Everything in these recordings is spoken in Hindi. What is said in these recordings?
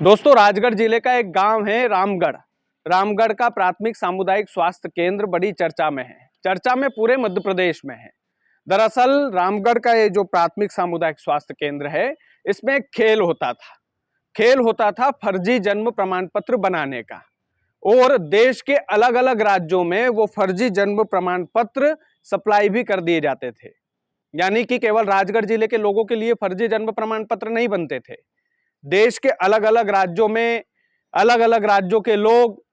दोस्तों, राजगढ़ जिले का एक गांव है रामगढ़। रामगढ़ का प्राथमिक सामुदायिक स्वास्थ्य केंद्र बड़ी चर्चा में है। चर्चा में पूरे मध्य प्रदेश में है। दरअसल रामगढ़ का ये जो प्राथमिक सामुदायिक स्वास्थ्य केंद्र है, इसमें खेल होता था फर्जी जन्म प्रमाण पत्र बनाने का। और देश के अलग अलग राज्यों में वो फर्जी जन्म प्रमाण पत्र सप्लाई भी कर दिए जाते थे। यानी कि केवल राजगढ़ जिले के लोगों के लिए फर्जी जन्म प्रमाण पत्र नहीं बनते थे। देश के अलग अलग राज्यों में अलग अलग राज्यों के लोग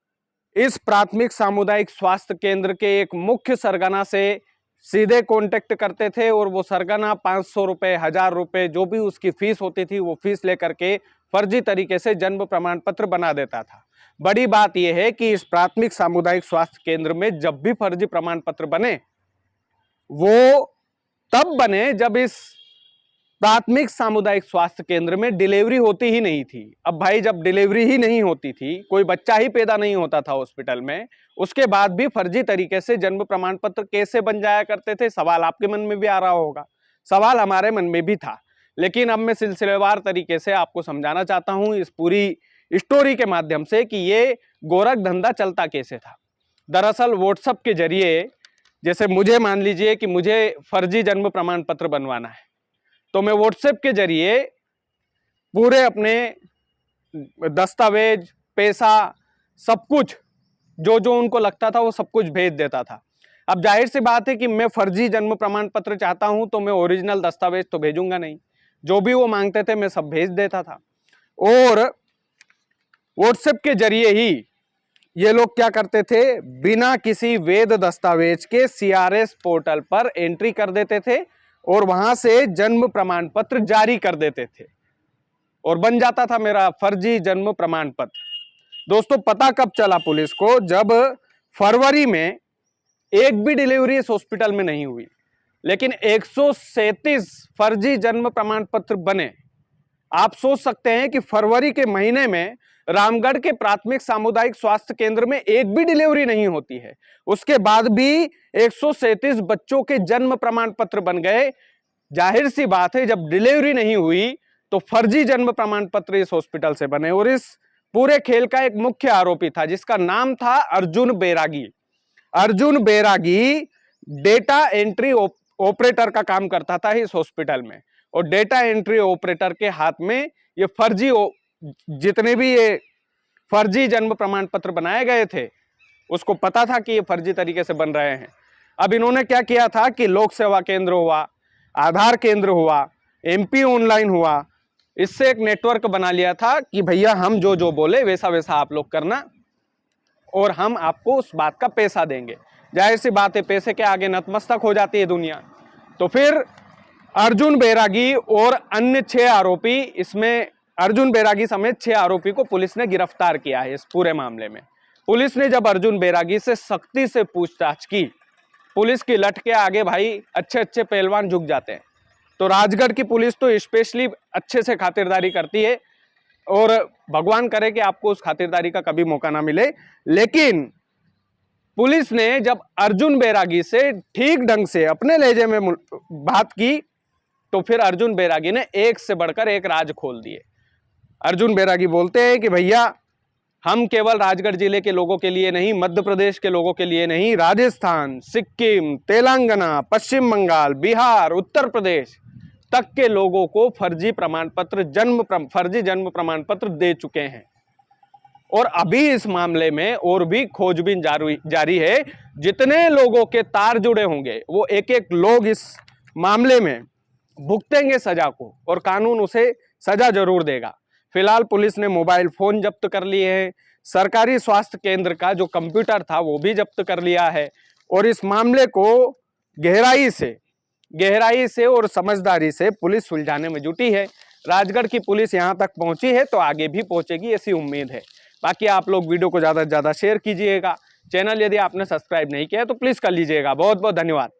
इस प्राथमिक सामुदायिक स्वास्थ्य केंद्र के एक मुख्य सरगना से सीधे कांटेक्ट करते थे और वो सरगना 500 रुपए, 1000 रुपए, जो भी उसकी फीस होती थी, वो फीस लेकर के फर्जी तरीके से जन्म प्रमाण पत्र बना देता था। बड़ी बात यह है कि इस प्राथमिक सामुदायिक स्वास्थ्य केंद्र में जब भी फर्जी प्रमाण पत्र बने, वो तब बने जब इस प्राथमिक सामुदायिक स्वास्थ्य केंद्र में डिलीवरी होती ही नहीं थी। अब भाई, जब डिलीवरी ही नहीं होती थी, कोई बच्चा ही पैदा नहीं होता था हॉस्पिटल में, उसके बाद भी फर्जी तरीके से जन्म प्रमाण पत्र कैसे बन जाया करते थे? सवाल आपके मन में भी आ रहा होगा, सवाल हमारे मन में भी था। लेकिन अब मैं सिलसिलेवार तरीके से आपको समझाना चाहता हूं इस पूरी स्टोरी के माध्यम से कि ये गोरख धंधा चलता कैसे था। दरअसल व्हाट्सएप के जरिए, जैसे मुझे मान लीजिए कि मुझे फर्जी जन्म प्रमाण पत्र बनवाना है, तो मैं व्हाट्सएप के जरिए पूरे अपने दस्तावेज, पैसा, सब कुछ जो जो उनको लगता था वो सब कुछ भेज देता था। अब जाहिर सी बात है कि मैं फर्जी जन्म प्रमाण पत्र चाहता हूं तो मैं ओरिजिनल दस्तावेज तो भेजूंगा नहीं। जो भी वो मांगते थे मैं सब भेज देता था। और व्हाट्सएप के जरिए ही ये लोग क्या करते थे, बिना किसी वैध दस्तावेज के सीआरएस पोर्टल पर एंट्री कर देते थे और वहां से जन्म प्रमाण पत्र जारी कर देते थे और बन जाता था मेरा फर्जी जन्म प्रमाण पत्र। दोस्तों, पता कब चला पुलिस को? जब फरवरी में एक भी डिलीवरी इस हॉस्पिटल में नहीं हुई, लेकिन 137 फर्जी जन्म प्रमाण पत्र बने। आप सोच सकते हैं कि फरवरी के महीने में रामगढ़ के प्राथमिक सामुदायिक स्वास्थ्य केंद्र में एक भी डिलीवरी नहीं होती है, उसके बाद भी 137 बच्चों के जन्म प्रमाण पत्र बन गए। जाहिर सी बात है, जब डिलीवरी नहीं हुई तो फर्जी जन्म प्रमाण पत्र इस हॉस्पिटल से बने। और इस पूरे खेल का एक मुख्य आरोपी था जिसका नाम था अर्जुन बैरागी। अर्जुन बैरागी डेटा एंट्री ऑपरेटर का काम करता था इस हॉस्पिटल में। और डेटा एंट्री ऑपरेटर के हाथ में ये फर्जी जितने भी ये फर्जी जन्म प्रमाण पत्र बनाए गए थे, उसको पता था कि ये फर्जी तरीके से बन रहे हैं। अब इन्होंने क्या किया था कि लोक सेवा केंद्र हुआ, आधार केंद्र हुआ, एमपी ऑनलाइन हुआ, इससे एक नेटवर्क बना लिया था कि भैया हम जो जो बोले वैसा वैसा आप लोग करना और हम आपको उस बात का पैसा देंगे। जाहिर सी बात है, पैसे के आगे नतमस्तक हो जाती है दुनिया। तो फिर अर्जुन बैरागी और अन्य 6 आरोपी, इसमें अर्जुन बैरागी समेत 6 आरोपी को पुलिस ने गिरफ्तार किया है। इस पूरे मामले में पुलिस ने जब अर्जुन बैरागी से सख्ती से पूछताछ की, पुलिस की लठ के आगे भाई अच्छे अच्छे पहलवान झुक जाते हैं। तो राजगढ़ की पुलिस तो स्पेशली अच्छे से खातिरदारी करती है और भगवान करे कि आपको उस खातिरदारी का कभी मौका ना मिले। लेकिन पुलिस ने जब अर्जुन बैरागी से ठीक ढंग से अपने लहजे में बात की, तो फिर अर्जुन बैरागी ने एक से बढ़कर एक राज खोल दिए। अर्जुन बैरागी बोलते हैं कि भैया, हम केवल राजगढ़ जिले के लोगों के लिए नहीं, मध्य प्रदेश के लोगों के लिए नहीं, राजस्थान, सिक्किम, तेलंगाना, पश्चिम बंगाल, बिहार, उत्तर प्रदेश तक के लोगों को फर्जी प्रमाण पत्र फर्जी जन्म प्रमाण पत्र दे चुके हैं। और अभी इस मामले में और भी खोजबीन जारी है। जितने लोगों के तार जुड़े होंगे वो एक एक लोग इस मामले में भुगतेंगे सजा को और कानून उसे सजा जरूर देगा। फिलहाल पुलिस ने मोबाइल फोन जब्त कर लिए हैं। सरकारी स्वास्थ्य केंद्र का जो कंप्यूटर था वो भी जब्त कर लिया है और इस मामले को गहराई से और समझदारी से पुलिस सुलझाने में जुटी है। राजगढ़ की पुलिस यहां तक पहुंची है तो आगे भी पहुंचेगी, ऐसी उम्मीद है। बाकी आप लोग वीडियो को ज्यादा से ज्यादा शेयर कीजिएगा। चैनल यदि आपने सब्सक्राइब नहीं किया तो प्लीज कर लीजिएगा। बहुत बहुत धन्यवाद।